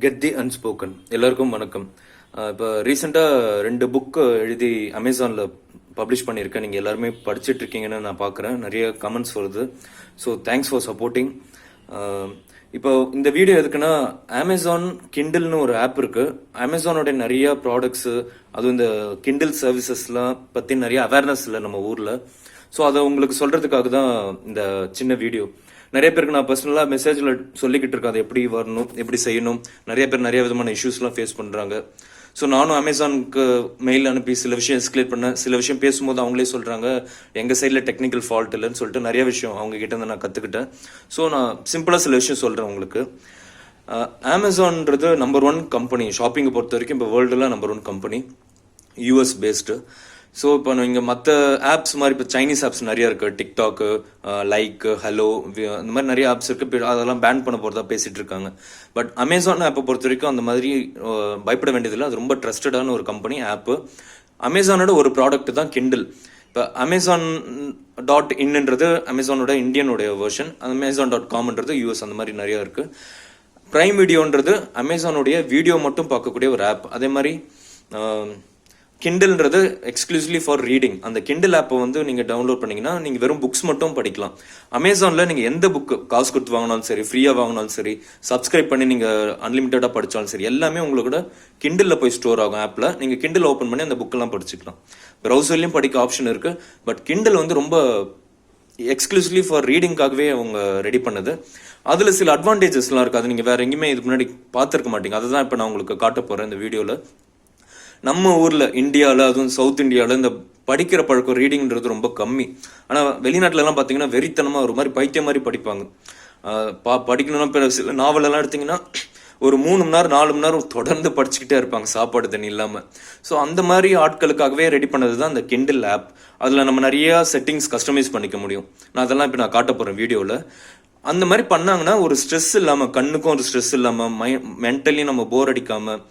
Get the unspoken. எல்லாருக்கும் வணக்கம். இப்போ ரீசெண்டாக 2 புக்கு எழுதி அமேசானில் பப்ளிஷ் பண்ணியிருக்கேன். நீங்கள் எல்லாருமே படிச்சுட்டு இருக்கீங்கன்னு நான் பார்க்குறேன். நிறைய கமெண்ட்ஸ் வருது. So thanks for supporting. இப்போ இந்த வீடியோ எதுக்குன்னா, அமேசான் கிண்டில்னு ஒரு ஆப் இருக்குது. அமேசானோட நிறைய ப்ராடக்ட்ஸு, அதுவும் இந்த கிண்டில் சர்வீசஸ்லாம் பற்றி நிறைய அவேர்னஸ் இல்லை நம்ம ஊரில். ஸோ அதை உங்களுக்கு சொல்கிறதுக்காக தான் இந்த சின்ன வீடியோ. நிறைய பேருக்கு நான் பர்சனலாக மெசேஜில் சொல்லிக்கிட்டு இருக்கேன், அதை எப்படி வரணும், எப்படி செய்யணும். நிறைய பேர் நிறைய விதமான இஷ்யூஸ்லாம் ஃபேஸ் பண்ணுறாங்க. ஸோ நானும் அமேசானுக்கு மெயில் அனுப்பி சில விஷயம் எஸ்கலேட் பண்ணேன். சில விஷயம் பேசும்போது அவங்களே சொல்கிறாங்க எங்கள் சைடில் டெக்னிக்கல் ஃபால்ட் இல்லைன்னு சொல்லிட்டு நிறைய விஷயம் அவங்க கிட்ட இருந்து நான் கற்றுக்கிட்டேன். ஸோ நான் சிம்பிளாக சில விஷயம் சொல்கிறேன் உங்களுக்கு. அமேசான்ன்றது நம்பர் 1 கம்பெனி ஷாப்பிங்கை பொறுத்த வரைக்கும். இப்போ வேர்ல்டில் number 1 company, US based. So இப்போ நீங்கள் மற்ற ஆப்ஸ் மாதிரி இப்போ சைனீஸ் ஆப்ஸ் நிறையா இருக்குது. டிக்டாக்கு, லைக், ஹலோ, இந்த மாதிரி நிறைய ஆப்ஸ் இருக்குது. அதெல்லாம் பேன் பண்ண போகிறதா பேசிகிட்டு இருக்காங்க. பட் அமேசான் ஆப்பை பொறுத்த வரைக்கும் அந்த மாதிரி பயப்பட வேண்டியதில்லை. அது ரொம்ப ட்ரஸ்டடான ஒரு கம்பெனி ஆப்பு. அமேசானோட ஒரு ப்ராடக்ட் தான் கிண்டில். இப்போ Amazon.inன்றது அமேசானோட இந்தியனுடைய வெர்ஷன், Amazon.comன்றது யூஎஸ், அந்த மாதிரி நிறையா இருக்குது. ப்ரைம் வீடியோன்றது அமேசானுடைய வீடியோ மட்டும் பார்க்கக்கூடிய ஒரு ஆப். அதே மாதிரி கிண்டில்ன்றது எக்ஸ்க்ளூசிவ்லி ஃபார் ரீடிங். அந்த கிண்டில் ஆப்பை வந்து நீங்கள் டவுன்லோட் பண்ணிங்கன்னா நீங்கள் வெறும் புக்ஸ் மட்டும் படிக்கலாம். அமேசானில் நீங்கள் எந்த புக்கு காசு கொடுத்து வாங்கினாலும் சரி, ஃப்ரீயாக வாங்கினாலும் சரி, சப்ஸ்கிரைப் பண்ணி நீங்கள் அன்லிமிட்டடாக படித்தாலும் சரி, எல்லாமே உங்களோட கிண்டிலில் போய் ஸ்டோர் ஆகும் ஆப்பில். நீங்கள் கிண்டில் ஓப்பன் பண்ணி அந்த புக்கெல்லாம் படிச்சுக்கலாம். ப்ரௌசர்லையும் படிக்க ஆப்ஷன் இருக்குது. பட் கிண்டில் வந்து ரொம்ப எக்ஸ்க்ளூசிவ்லி ஃபார் ரீடிங்காகவே அவங்க ரெடி பண்ணது. அதில் சில அட்வான்டேஜஸ்லாம் இருக்குது. அது நீங்கள் வேறு எங்கேயுமே இதுக்கு முன்னாடி பார்த்துருக்க மாட்டீங்க. அதை தான் இப்போ நான் உங்களுக்கு காட்ட போகிறேன் இந்த வீடியோவில். நம்ம ஊரில் இந்தியாவில், அதுவும் சவுத் இந்தியாவில் இந்த படிக்கிற பழக்கம், ரீடிங்கிறது ரொம்ப கம்மி. ஆனால் வெளிநாட்டிலலாம் பார்த்தீங்கன்னா வெறித்தனமாக ஒரு மாதிரி பைத்தியம் மாதிரி படிப்பாங்க. படிக்கணும்னா இப்போ சில நாவலெல்லாம் எடுத்திங்கன்னா ஒரு 3 மணி நேரம் 4 மணி நேரம் தொடர்ந்து படிச்சுக்கிட்டே இருப்பாங்க, சாப்பாடு தண்ணி இல்லாமல். ஸோ அந்த மாதிரி ஆட்களுக்காகவே ரெடி பண்ணது தான் இந்த கிண்டில் ஆப். அதில் நம்ம நிறையா செட்டிங்ஸ் கஸ்டமைஸ் பண்ணிக்க முடியும். நான் அதெல்லாம் இப்போ நான் காட்ட போகிறேன் வீடியோவில். அந்த மாதிரி பண்ணாங்கன்னா ஒரு ஸ்ட்ரெஸ் இல்லாமல், கண்ணுக்கும் ஒரு ஸ்ட்ரெஸ் இல்லாமல், மென்டலி நம்ம போர் அடிக்காமல்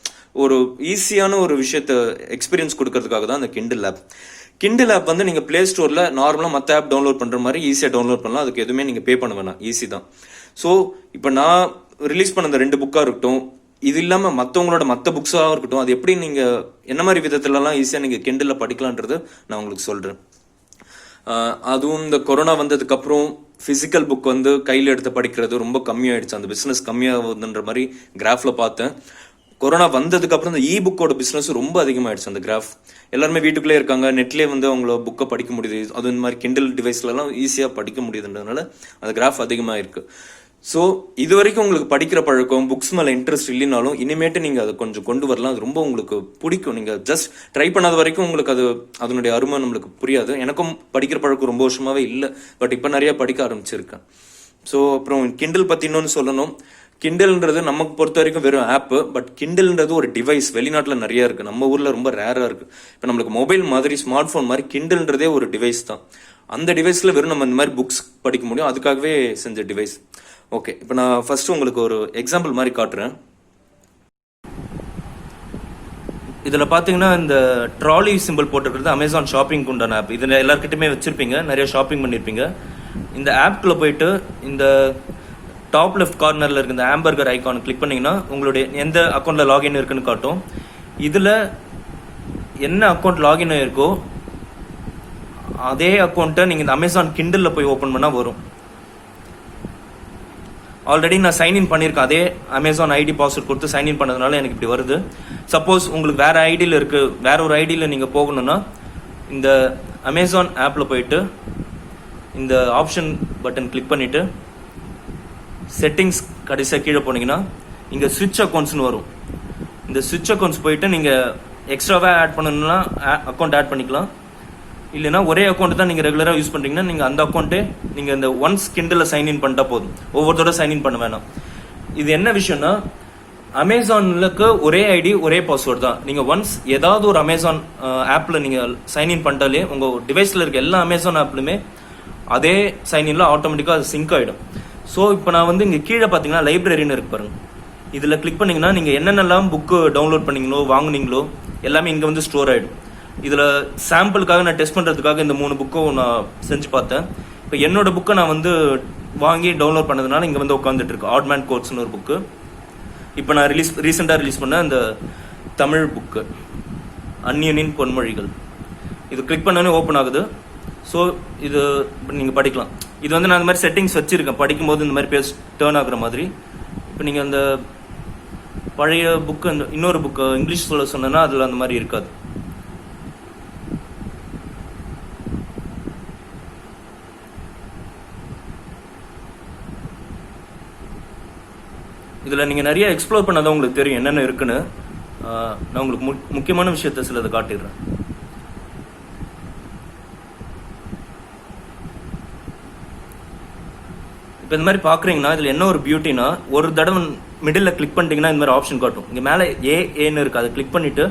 ஒரு ஈஸியான ஒரு விஷயத்தை எக்ஸ்பீரியன்ஸ் கொடுக்கறதுக்காக தான் அந்த கிண்டில் ஆப். கிண்டில் ஆப் வந்து நீங்கள் ப்ளே ஸ்டோரில் நார்மலாக மற்ற ஆப் டவுன்லோட் பண்ணுற மாதிரி ஈஸியாக டவுன்லோட் பண்ணலாம். அதுக்கு எதுவுமே நீங்கள் பே பண்ண வேணாம், ஈஸி தான். ஸோ இப்போ நான் ரிலீஸ் பண்ண அந்த 2 புக்காக இருக்கட்டும், இது இல்லாமல் மற்றவங்களோட மற்ற புக்ஸாக இருக்கட்டும், அது எப்படி நீங்கள் என்ன மாதிரி விதத்துலலாம் ஈஸியாக நீங்கள் கிண்டிலில் படிக்கலான்றது நான் உங்களுக்கு சொல்கிறேன். அதுவும் இந்த கொரோனா வந்ததுக்கப்புறம் ஃபிசிக்கல் புக் வந்து கையில் எடுத்து படிக்கிறது ரொம்ப கம்மியாயிடுச்சு. அந்த பிஸ்னஸ் கம்மியாகுதுன்ற மாதிரி கிராஃபில் பார்த்தேன். கொரோனா வந்ததுக்கு அப்புறம் இந்த புக்கோட பிஸ்னஸ் ரொம்ப அதிகமாகிடுச்சு. அந்த கிராஃப் எல்லாருமே வீட்டுக்குள்ளே இருக்காங்க, நெட்லேயே வந்து அவங்கள புக்கை படிக்க முடியுது. அது இந்த மாதிரி கிண்டில் டிவைஸ்லலாம் ஈஸியாக படிக்க முடியுதுன்றதுனால அந்த கிராஃப் அதிகமாக இருக்குது. ஸோ இது வரைக்கும் உங்களுக்கு படிக்கிற பழக்கம், புக்ஸ் மேலே இன்ட்ரெஸ்ட் இல்லைனாலும் இனிமேட்டு நீங்கள் அதை கொஞ்சம் கொண்டு வரலாம். அது ரொம்ப உங்களுக்கு பிடிக்கும். நீங்கள் ஜஸ்ட் ட்ரை பண்ணாத வரைக்கும் உங்களுக்கு அதனுடைய அருமை நம்மளுக்கு புரியாது. எனக்கும் படிக்கிற பழக்கம் ரொம்ப வருஷமாகவே இல்லை, பட் இப்போ நிறையா படிக்க ஆரம்பிச்சிருக்கேன். ஸோ அப்புறம் கிண்டில் பற்றி இன்னொன்று சொல்லணும். கிண்டில்ன்றது நமக்கு பொறுத்த வரைக்கும் வெறும் ஆப்பு, பட் கிண்டில்ன்றது ஒரு டிவைஸ். வெளிநாட்டில் நிறையா இருக்குது, நம்ம ஊரில் ரொம்ப ரேராக இருக்குது. இப்போ நம்மளுக்கு மொபைல் மாதிரி, ஸ்மார்ட் ஃபோன் மாதிரி கிண்டில்ன்றதே ஒரு டிவைஸ் தான். அந்த டிவைஸில் வெறும் நம்ம இந்த மாதிரி புக்ஸ் படிக்க முடியும். அதுக்காகவே செஞ்ச டிவைஸ். ஓகே, இப்போ நான் ஃபர்ஸ்ட் உங்களுக்கு ஒரு எக்ஸாம்பிள் மாதிரி காட்டுறேன். இதில் பார்த்தீங்கன்னா இந்த ட்ராலி சிம்பிள் போட்டுருக்கிறது அமேசான் ஷாப்பிங் உண்டான ஆப். இதில் எல்லாருக்கிட்டையுமே வச்சுருப்பீங்க, நிறைய ஷாப்பிங் பண்ணியிருப்பீங்க. இந்த ஆப்குள்ளே போயிட்டு இந்த டாப் லெஃப்ட் கார்னரில் இருக்க இந்த ஆம்பர்கர் ஐக்கான் கிளிக் பண்ணிங்கன்னா உங்களுடைய எந்த அக்கௌண்ட்டில் லாகின் இருக்குன்னு காட்டும். இதில் என்ன அக்கௌண்ட் லாகின் ஆகிருக்கோ அதே அக்கௌண்ட்டை நீங்கள் இந்த அமேசான் கிண்டிலில் போய் ஓப்பன் பண்ணால் வரும். ஆல்ரெடி நான் சைன்இன் பண்ணியிருக்கேன். அதே அமேசான் ஐடி பாஸ்வேர்ட் கொடுத்து சைன்இன் பண்ணதுனால எனக்கு இப்படி வருது. சப்போஸ் உங்களுக்கு வேறு ஐடியில் இருக்குது, வேற ஒரு ஐடியில் நீங்கள் போகணுன்னா இந்த அமேசான் ஆப்பில் போயிட்டு இந்த ஆப்ஷன் பட்டன் கிளிக் பண்ணிவிட்டு செட்டிங்ஸ் கடைசியாக கீழே போனீங்கன்னா இங்கே ஸ்விட்ச் அக்கௌண்ட்ஸ்னு வரும். இந்த ஸ்விட்ச் அக்கௌண்ட்ஸ் போயிட்டு நீங்கள் எக்ஸ்ட்ராவாக ஆட் பண்ணணும்னா அக்கௌண்ட் ஆட் பண்ணிக்கலாம். இல்லைனா ஒரே அக்கௌண்ட் தான் நீங்கள் ரெகுலராக யூஸ் பண்ணுறீங்கன்னா நீங்கள் அந்த அக்கௌண்ட்டே நீங்கள் இந்த ஒன்ஸ் கிண்டில் சைன்இன் பண்ணிட்டா போதும், ஒவ்வொருத்தோட சைன்இன் பண்ண வேணாம். இது என்ன விஷயம்னா, அமேசானுக்கு ஒரே ஐடி ஒரே பாஸ்வேர்டு தான். நீங்கள் ஒன்ஸ் ஏதாவது ஒரு அமேசான் ஆப்பில் நீங்கள் சைன்இன் பண்ணிட்டாலே உங்கள் டிவைஸில் இருக்க எல்லா அமேசான் ஆப்லையுமே அதே சைன்இன்ல ஆட்டோமேட்டிக்காக அது சிங்க் ஆகிடும். ஸோ இப்போ நான் வந்து இங்கே கீழே பார்த்தீங்கன்னா லைப்ரரின்னு இருக்கு பாருங்க. இதில் கிளிக் பண்ணிங்கன்னா நீங்கள் என்னென்னலாம் புக்கு டவுன்லோட் பண்ணிங்களோ வாங்குனீங்களோ எல்லாமே இங்கே வந்து ஸ்டோர் ஆகிடும். இதில் சாம்பிளுக்காக நான் டெஸ்ட் பண்ணுறதுக்காக இந்த 3 புக்கும் நான் செஞ்சு பார்த்தேன். இப்போ என்னோட புக்கை நான் வந்து வாங்கி டவுன்லோட் பண்ணதுனால இங்கே வந்து உட்காந்துட்டு இருக்கு. ஆட்மேன் கோட்ஸ்னு ஒரு புக்கு. இப்போ நான் ரீசெண்டாக ரிலீஸ் பண்ண அந்த தமிழ் புக்கு அந்நியனின் பொன்மொழிகள். இது கிளிக் பண்ணோன்னே ஓப்பன் ஆகுது. ஸோ இது நீங்கள் படிக்கலாம். இது வந்து நான் இந்த மாதிரி செட்டிங்ஸ் வச்சுருக்கேன், படிக்கும்போது இந்த மாதிரி பேஜ் டேர்ன் ஆகுற மாதிரி. இப்போ நீங்கள் அந்த பழைய புக்கு, அந்த இன்னொரு புக்கு இங்கிலீஷ் சொல்ல சொன்னேன்னா அதில் அந்த மாதிரி இருக்காது. இதில் நீங்கள் நிறைய எக்ஸ்ப்ளோர் பண்ணாதான் உங்களுக்கு தெரியும் என்னென்ன இருக்குன்னு. நான் உங்களுக்கு முக்கியமான விஷயத்த சிலதை காட்டிடுறேன். இப்போ இந்த மாதிரி பார்க்குறீங்கன்னா இதில் என்ன ஒரு பியூட்டினா, ஒரு தடவை மிடில் கிளிக் பண்ணிட்டீங்கன்னா இந்த மாதிரி ஆப்ஷன் காட்டும். இங்கே மேலே ஏன்னு இருக்குது, அதை கிளிக் பண்ணிவிட்டு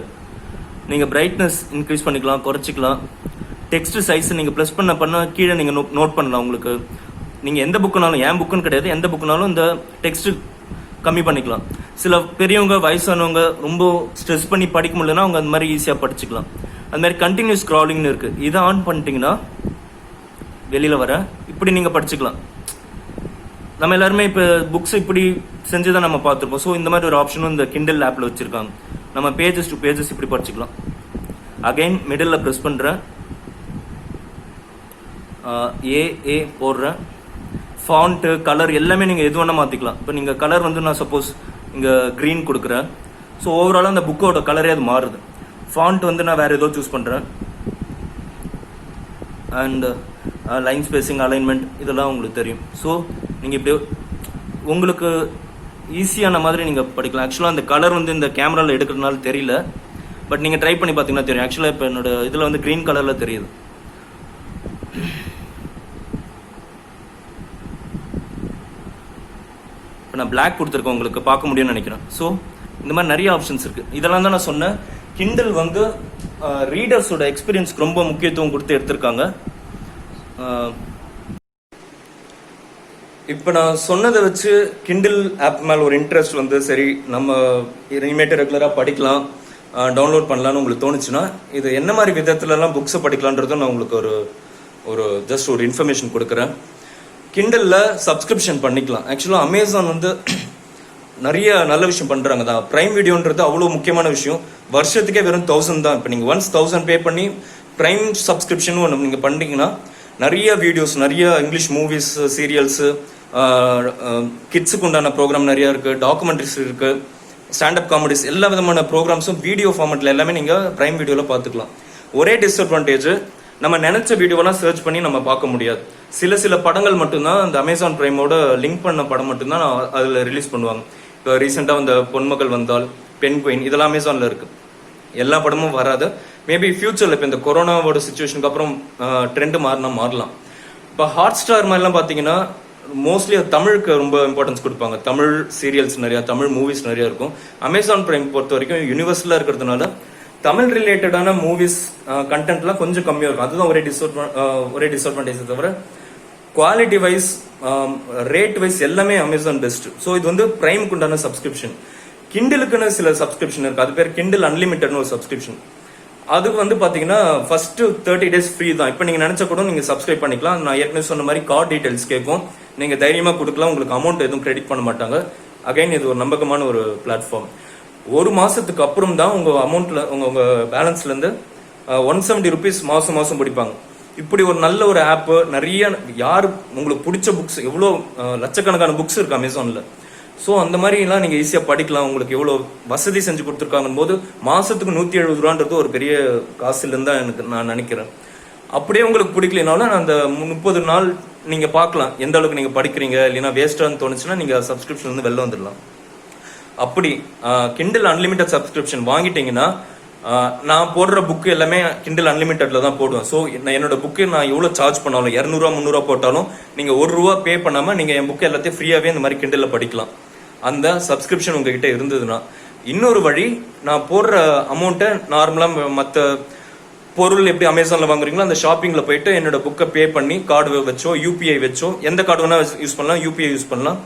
நீங்கள் பிரைட்னஸ் இன்க்ரீஸ் பண்ணிக்கலாம், குறைச்சிக்கலாம். டெக்ஸ்ட் சைஸ் நீங்கள் ப்ளஸ் பண்ண கீழே நீங்கள் நோட் பண்ணலாம். உங்களுக்கு நீங்கள் எந்த புக்குனாலும், என் புக்குன்னு கிடையாது, எந்த புக்குனாலும் இந்த டெக்ஸ்ட் கம்மி பண்ணிக்கலாம். சில பெரியவங்க, வயசானவங்க ரொம்ப ஸ்ட்ரெஸ் பண்ணி படிக்க முடியலன்னா அவங்க அந்த மாதிரி ஈஸியாக படிச்சுக்கலாம். அது மாதிரி கண்டினியூஸ் ஸ்க்ராலிங்னு இருக்குது. இதை ஆன் பண்ணிட்டீங்கன்னா வெளியில் வர இப்படி நீங்கள் படிச்சுக்கலாம். நம்ம எல்லாருமே இப்போ புக்ஸ் இப்படி செஞ்சு தான் நம்ம பார்த்துருப்போம். ஸோ இந்த மாதிரி ஒரு ஆப்ஷனும் இந்த கிண்டல் ஆப்பில் வச்சுருக்காங்க. நம்ம பேஜஸ் டு பேஜஸ் இப்படி படிச்சுக்கலாம். அகைன் மிடில் ப்ரெஸ் பண்ணுறேன், ஏ போடுறேன். ஃபாண்ட்டு, கலர் எல்லாமே நீங்கள் எது வேணால் மாற்றிக்கலாம். இப்போ நீங்கள் கலர் வந்து நான் சப்போஸ் இங்கே க்ரீன் கொடுக்குறேன். ஸோ ஓவராலாக அந்த புக்கோட கலரே அது மாறுது. ஃபாண்ட் வந்து நான் வேறு ஏதோ சூஸ் பண்ணுறேன். அண்ட் லைன் ஸ்பேசிங், அலைன்மெண்ட் இதெல்லாம் உங்களுக்கு தெரியும். ஸோ நீங்கள் இப்படி உங்களுக்கு ஈஸியான மாதிரி நீங்கள் படிக்கலாம். ஆக்சுவலாக அந்த கலர் வந்து இந்த கேமராவில் எடுக்கிறதுனால தெரியல, பட் நீங்கள் ட்ரை பண்ணி பார்த்தீங்கன்னா தெரியும். ஆக்சுவலாக இப்போ என்னோட இதில் வந்து க்ரீன் கலரில் தெரியுது. இப்போ நான் பிளாக் கொடுத்துருக்கேன், உங்களுக்கு பார்க்க முடியும்னு நினைக்கிறேன். ஸோ இந்த மாதிரி நிறைய ஆப்ஷன்ஸ் இருக்குது. இதெல்லாம் தான் நான் சொன்னேன். கிண்டல் வந்து ரீடர்ஸோட எக்ஸ்பீரியன்ஸ்க்கு ரொம்ப முக்கியத்துவம் கொடுத்து எடுத்திருக்காங்க. இப்போ நான் சொன்னதை வச்சு கிண்டில் ஆப் மேலே ஒரு இன்ட்ரெஸ்ட் வந்து சரி நம்ம இனிமேட்டு ரெகுலராக படிக்கலாம், டவுன்லோட் பண்ணலான்னு உங்களுக்கு தோணுச்சுன்னா இது என்ன மாதிரி விதத்துலலாம் புக்ஸை படிக்கலான்றதும் நான் உங்களுக்கு ஒரு ஜஸ்ட் ஒரு இன்ஃபர்மேஷன் கொடுக்குறேன். கிண்டலில் சப்ஸ்கிரிப்ஷன் பண்ணிக்கலாம். ஆக்சுவலாக அமேசான் வந்து நிறைய நல்ல விஷயம் பண்ணுறாங்க தான். ப்ரைம் வீடியோன்றது அவ்வளோ முக்கியமான விஷயம். வருஷத்துக்கே வெறும் 1000 தான். இப்போ நீங்கள் ஒன்ஸ் 1000 பே பண்ணி ப்ரைம் சப்ஸ்கிரிப்ஷன் ஒன்று நீங்கள் பண்ணிங்கன்னா நிறைய வீடியோஸ், நிறைய இங்கிலீஷ் மூவிஸ், சீரியல்ஸு, கிட்ஸுக்கு உண்டான ப்ரோக்ராம் நிறையா இருக்குது, டாக்குமெண்ட்ரிஸ் இருக்குது, ஸ்டாண்டப் காமெடிஸ், எல்லா விதமான ப்ரோக்ராம்ஸும் வீடியோ ஃபார்மெட்டில் எல்லாமே நீங்கள் ப்ரைம் வீடியோவில் பார்த்துக்கலாம். ஒரே டிஸ்அட்வான்டேஜ், நம்ம நினச்ச வீடியோவெல்லாம் சர்ச் பண்ணி நம்ம பார்க்க முடியாது. சில படங்கள் மட்டும்தான் அந்த அமேசான் ப்ரைமோட லிங்க் பண்ண படம் மட்டும்தான் அதில் ரிலீஸ் பண்ணுவாங்க. இப்போ ரீசெண்டாக அந்த பொன்மகள் வந்தால், பெண் குயின், இதெல்லாம் அமேசானில் இருக்குது. எல்லா படமும் வராது. மேபி ஃபியூச்சரில் இப்போ இந்த கொரோனாவோட சுச்சுவேஷனுக்கு அப்புறம் ட்ரெண்டு மாறலாம். இப்போ ஹாட் ஸ்டார் மாதிரிலாம் பார்த்தீங்கன்னா மோஸ்ட்லி தமிழுக்கு ரொம்ப இம்பார்ட்டன்ஸ் கொடுப்பாங்க. தமிழ் சீரியல்ஸ் நிறையா, தமிழ் மூவிஸ் நிறையா இருக்கும். அமேசான் பிரைம் பொறுத்த வரைக்கும் யூனிவர்சலாக இருக்கிறதுனால தமிழ் ரிலேட்டடான மூவிஸ் கண்டென்ட்லாம் கொஞ்சம் கம்மியாக இருக்கும். அதுதான் ஒரே டிஸ்அட்வான்டேஜ். தவிர குவாலிட்டி வைஸ், ரேட் வைஸ் எல்லாமே அமேசான் பெஸ்ட். ஸோ இது வந்து பிரைமுக்கு உண்டான சப்ஸ்கிரிப்ஷன். கிண்டிலுக்குன்னு சில சப்ஸ்கிரிப்ஷன் இருக்குது. அது பேர் கிண்டில் அன்லிமிட்டட்னு ஒரு சப்ஸ்கிரிப்ஷன். அதுக்கு வந்து பார்த்தீங்கன்னா ஃபர்ஸ்ட் 30 days ஃப்ரீ தான். இப்போ நீங்கள் நினச்சா கூட நீங்கள் சப்ஸ்கிரைப் பண்ணிக்கலாம். நான் ஏற்கனவே சொன்ன மாதிரி கார்டு டீடைல்ஸ் கேட்கும், நீங்கள் தைரியமாக கொடுக்கலாம். உங்களுக்கு அமௌண்ட் எதுவும் கிரெடிட் பண்ண மாட்டாங்க. அகைன் இது ஒரு நம்பகமான ஒரு பிளாட்ஃபார்ம். ஒரு மாதத்துக்கு அப்புறம் தான் உங்கள் அமௌண்ட்டில் உங்கள் பேலன்ஸ்லேருந்து 170 rupees மாதம் பிடிப்பாங்க. இப்படி ஒரு நல்ல ஒரு ஆப்பு. நிறைய யார் உங்களுக்கு பிடிச்ச புக்ஸ், எவ்வளோ லட்சக்கணக்கான புக்ஸ் இருக்குது அமேசானில். ஸோ அந்த மாதிரிலாம் நீங்கள் ஈஸியாக படிக்கலாம். உங்களுக்கு எவ்வளோ வசதி செஞ்சு கொடுத்துருக்காங்க போது மாதத்துக்கு 170 ரூபான்றது ஒரு பெரிய காசுலேருந்து தான் நான் நினைக்கிறேன். அப்படியே உங்களுக்கு பிடிக்கலனாலும் அந்த 30 நாள் நீங்கள் பார்க்கலாம் எந்த அளவுக்கு நீங்கள் படிக்கிறீங்க. இல்லைன்னா வேஸ்ட்டான்னு தோணுச்சுன்னா நீங்கள் சப்ஸ்கிரிப்ஷன் வந்து வெளில வந்துடலாம். அப்படி கிண்டில் அன்லிமிட்டட் சப்ஸ்கிரிப்ஷன் வாங்கிட்டீங்கன்னா நான் போடுற புக்கு எல்லாமே கிண்டில் அன்லிமிட்டட்ல தான் போடுவேன். ஸோ என்னோட புக்கு நான் எவ்வளோ சார்ஜ் பண்ணாலும் 200 300 போட்டாலும் நீங்கள் ₹1 பே பண்ணாமல் நீங்கள் என் புக்கு எல்லாத்தையும் ஃப்ரீயாகவே இந்த மாதிரி கிண்டில் படிக்கலாம். அந்த சப்ஸ்கிரிப்ஷன் உங்ககிட்ட இருந்ததுன்னா. இன்னொரு வழி, நான் போடுற அமௌண்ட்டை நார்மலாக மற்ற பொருள் எப்படி அமேசானில் வாங்குறீங்களோ அந்த ஷாப்பிங்கில் போயிட்டு என்னோட புக்கை பே பண்ணி கார்டு வச்சோ யூபிஐ வச்சோ எந்த கார்டு வேணால் யூஸ் பண்ணலாம், யூபிஐ யூஸ் பண்ணலாம்.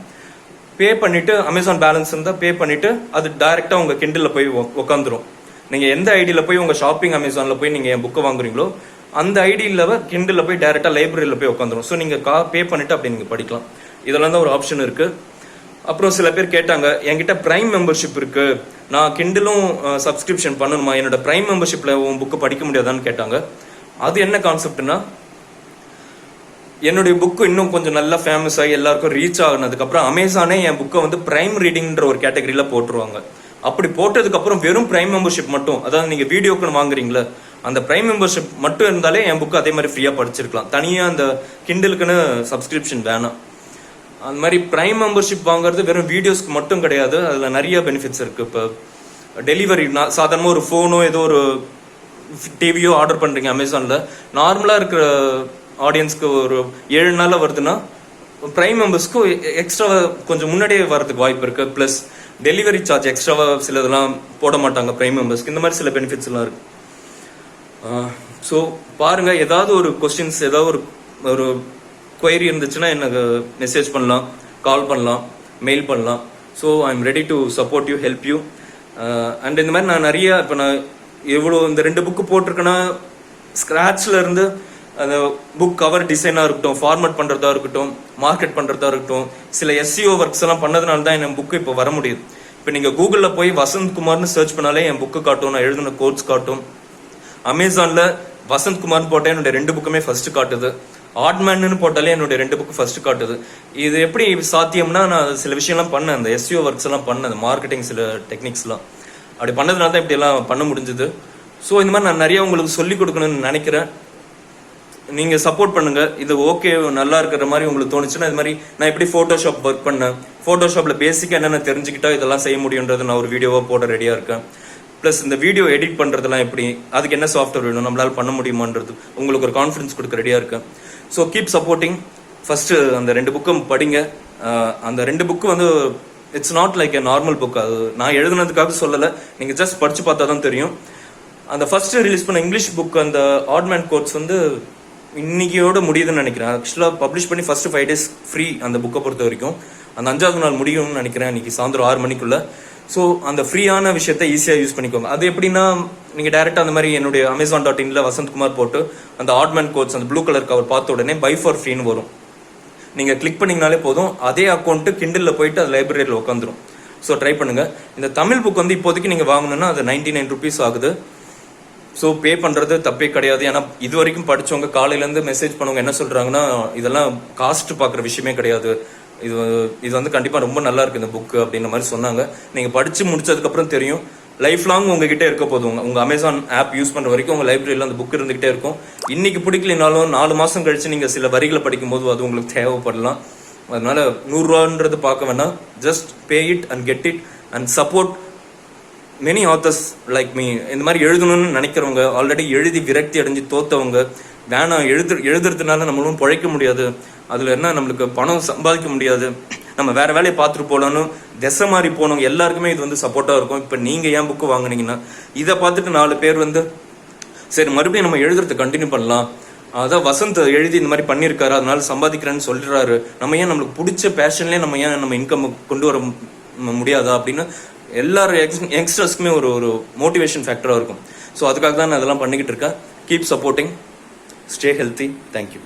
பே பண்ணிவிட்டு அமேசான் பேலன்ஸ் இருந்தால் பே பண்ணிவிட்டு அது டைரெக்டாக உங்கள் கிண்டில் போய் உட்காந்துரும். நீங்கள் எந்த ஐடியில் போய் உங்கள் ஷாப்பிங் அமேசானில் போய் நீங்கள் என் புக்கை வாங்குறீங்களோ அந்த ஐடியில் கிண்டில் போய் டைரெக்டாக லைப்ரரியில் போய் உட்காந்துரும். ஸோ நீங்கள் பே பண்ணிவிட்டு அப்படி நீங்கள் படிக்கலாம். இதெல்லாம் தான் ஒரு ஆப்ஷன் இருக்குது. அப்புறம் சில பேர் கேட்டாங்க, என்கிட்ட பிரைம் மெம்பர்ஷிப் இருக்கு, நான் கிண்டலும் சப்ஸ்கிரிப்ஷன் பண்ணணுமா, என்னோட பிரைம் மெம்பர்ஷிப்ல உன் புக்கு படிக்க முடியாதான்னு கேட்டாங்க. அது என்ன கான்செப்ட்னா, என்னுடைய புக்கு இன்னும் கொஞ்சம் நல்லா ஃபேமஸ் ஆகி எல்லாருக்கும் ரீச் ஆகினதுக்கப்புறம் அமேசானே என் புக்கை வந்து பிரைம் ரீடிங்ன்ற ஒரு கேட்டகரியில் போட்டுருவாங்க. அப்படி போட்டதுக்கப்புறம் வெறும் பிரைம் மெம்பர்ஷிப் மட்டும், அதாவது நீங்கள் வீடியோக்குன்னு வாங்குறீங்களா, அந்த பிரைம் மெம்பர்ஷிப் மட்டும் இருந்தாலே என் புக்கு அதே மாதிரி ஃப்ரீயாக படிச்சிருக்கலாம். தனியாக அந்த கிண்டலுக்குன்னு சப்ஸ்கிரிப்ஷன் வேணாம். அந்த மாதிரி பிரைம் மெம்பர்ஷிப் வாங்குறது வெறும் வீடியோஸ்க்கு மட்டும் கிடையாது, அதில் நிறைய பெனிஃபிட்ஸ் இருக்குது. இப்போ டெலிவரி, சாதாரணமாக ஒரு ஃபோனோ ஏதோ ஒரு டிவியோ ஆர்டர் பண்ணுறீங்க அமேசானில், நார்மலாக இருக்கிற ஆடியன்ஸ்க்கு ஒரு 7 நாளில் வருதுன்னா, பிரைம் மெம்பர்ஸ்க்கு எக்ஸ்ட்ரா கொஞ்சம் முன்னாடியே வரதுக்கு வாய்ப்பு இருக்குது. ப்ளஸ் டெலிவரி சார்ஜ் எக்ஸ்ட்ராவாக சில இதெல்லாம் போட மாட்டாங்க பிரைம் மெம்பர்ஸ்க்கு. இந்த மாதிரி சில பெனிஃபிட்ஸ்லாம் இருக்குது. ஸோ பாருங்கள், ஏதாவது ஒரு கொஸ்டின்ஸ், ஏதாவது ஒரு குவைரி இருந்துச்சுன்னா எனக்கு மெசேஜ் பண்ணலாம், கால் பண்ணலாம், மெயில் பண்ணலாம். So I am ready to support you, help you. And இந்த மாதிரி நான் நிறைய, இப்போ நான் எவ்வளோ இந்த 2 புக்கு போட்டிருக்கேன்னா, ஸ்க்ராட்சில் இருந்து அந்த புக் கவர் டிசைனாக இருக்கட்டும், ஃபார்மேட் பண்ணுறதா இருக்கட்டும், மார்க்கெட் பண்ணுறதா இருக்கட்டும், சில SEO ஒர்க்ஸ் எல்லாம் பண்ணதுனால தான் என் புக்கு இப்போ வர முடியுது. இப்போ நீங்கள் கூகுளில் போய் வசந்த் குமார்னு சர்ச் பண்ணாலே என் புக்கு காட்டும், நான் எழுதின கோட்ஸ் காட்டும். அமேசானில் வசந்த் குமார்னு போட்டால் என்னுடைய 2 புக்குமே ஃபர்ஸ்ட் காட்டுது. ஆட்மேன்னு போட்டாலே என்னுடைய 2 புக்கு ஃபர்ஸ்ட் காட்டுது. இது எப்படி சாத்தியம்னா, நான் சில விஷயம்லாம் பண்ணேன், அந்த SEO ஒர்க்ஸ் எல்லாம் பண்ணேன், அந்த மார்க்கெட்டிங் சில டெக்னிக்ஸ்லாம் அப்படி பண்ணதுனால தான் இப்படி எல்லாம் பண்ண முடிஞ்சுது. ஸோ இந்த மாதிரி நான் நிறைய உங்களுக்கு சொல்லிக் கொடுக்கணும்னு நினைக்கிறேன். நீங்கள் சப்போர்ட் பண்ணுங்க. இது ஓகே, நல்லா இருக்கிற மாதிரி உங்களுக்கு தோணுச்சுன்னா, இது மாதிரி நான் எப்படி ஃபோட்டோஷாப் ஒர்க் பண்ணேன், ஃபோட்டோஷாப்பில் பேசிக்காக என்னென்ன தெரிஞ்சுக்கிட்டா இதெல்லாம் செய்ய முடியுன்றது நான் ஒரு வீடியோவாக போட ரெடியாக இருக்கேன். ப்ளஸ் இந்த வீடியோ எடிட் பண்ணுறதுலாம் எப்படி, அதுக்கு என்ன சாஃப்ட்வேர் வேணும், நம்மளால் பண்ண முடியுமான்றது உங்களுக்கு ஒரு கான்ஃபிடன்ஸ் கொடுக்க ரெடியாக இருக்கேன். So keep supporting. ஃபஸ்ட்டு அந்த 2 புக்கும் படிங்க. அந்த 2 புக்கு வந்து it's not like a normal book. அது நான் எழுதுனதுக்காக சொல்லலை, நீங்கள் ஜஸ்ட் படித்து பார்த்தா தான் தெரியும். அந்த ஃபர்ஸ்ட் ரிலீஸ் பண்ண இங்கிலீஷ் புக், அந்த ஆட்மேன் கோட்ஸ் வந்து இன்னைக்கியோட முடியுதுன்னு நினைக்கிறேன். ஆக்சுவலாக பப்ளிஷ் பண்ணி ஃபர்ஸ்ட் 5 days ஃப்ரீ அந்த புக்கை பொறுத்த வரைக்கும். அந்த 5வது நாள் முடியும்னு நினைக்கிறேன், இன்னைக்கு சாயந்தரம் 6 மணிக்குள்ள. ஸோ அந்த ஃப்ரீயான விஷயத்தை ஈஸியாக யூஸ் பண்ணிக்கோங்க. அது எப்படின்னா, நீங்கள் டேரெக்டாக அந்த மாதிரி என்னுடைய Amazon.in வசந்த்குமார் போட்டு அந்த ஆட்மேன் கோட்ஸ் அந்த ப்ளூ கலர் கவர் பார்த்த உடனே பை ஃபார் ஃப்ரீன்னு வரும். நீங்கள் கிளிக் பண்ணிங்கனாலே போதும், அதே அக்கௌண்ட்டு கிண்டலில் போயிட்டு அது லைப்ரரியில் உட்காந்துரும். ஸோ ட்ரை பண்ணுங்கள். இந்த தமிழ் புக் வந்து இப்போதைக்கு நீங்கள் வாங்கணுன்னா அது 99 rupees ஆகுது. ஸோ பே பண்ணுறது தப்பே கிடையாது. ஏன்னா இது வரைக்கும் படித்தவங்க, காலையிலேருந்து மெசேஜ் பண்ணவங்க என்ன சொல்கிறாங்கன்னா, இதெல்லாம் காஸ்ட் பார்க்குற விஷயமே கிடையாது, இது வந்து கண்டிப்பாக ரொம்ப நல்லா இருக்குது இந்த புக்கு அப்படின்ற மாதிரி சொன்னாங்க. நீங்கள் படித்து முடிச்சதுக்கப்புறம் தெரியும், லைஃப் லாங் உங்ககிட்ட இருக்க போதும். உங்கள் அமேசான் ஆப் யூஸ் பண்ணுற வரைக்கும் உங்கள் லைப்ரரியில் அந்த புக் இருந்துகிட்டே இருக்கும். இன்னைக்கு பிடிக்கலினாலும் 4 மாதம் கழிச்சு நீங்கள் சில வரிகளை படிக்கும்போது அது உங்களுக்கு தேவைப்படலாம். அதனால 100 ரூபான்றது பார்க்க வேணாம், just pay it and get it and support many authors like me. இந்த மாதிரி எழுதணும்னு நினைக்கிறவங்க, ஆல்ரெடி எழுதி விரக்தி அடைஞ்சு தோத்தவங்க, வேணாம் எழுதுறதுனால நம்மளும் பிழைக்க முடியாது, அதில் என்ன நம்மளுக்கு பணம் சம்பாதிக்க முடியாது, நம்ம வேற வேலையை பார்த்துட்டு போகலான்னு திசை மாதிரி போனவங்க எல்லாருக்குமே இது வந்து சப்போர்ட்டாக இருக்கும். இப்போ நீங்கள் ஏன் புக்கு வாங்கினீங்கன்னா, இதை பார்த்துட்டு 4 பேர் வந்து சரி மறுபடியும் நம்ம எழுதுறது கண்டினியூ பண்ணலாம், அதான் வசந்த் எழுதி இந்த மாதிரி பண்ணியிருக்காரு அதனால சம்பாதிக்கிறேன்னு சொல்கிறாரு, நம்ம ஏன் நம்மளுக்கு பிடிச்ச பேஷன்லேயே நம்ம ஏன் நம்ம இன்கம் கொண்டு வர முடியாதா அப்படின்னு எல்லாரும் யங்ஸ்டர்ஸ்க்குமே ஒரு மோட்டிவேஷன் ஃபேக்டராக இருக்கும். ஸோ அதுக்காக தான் நான் அதெல்லாம் பண்ணிக்கிட்டு இருக்கேன். Keep supporting, stay healthy, thank you.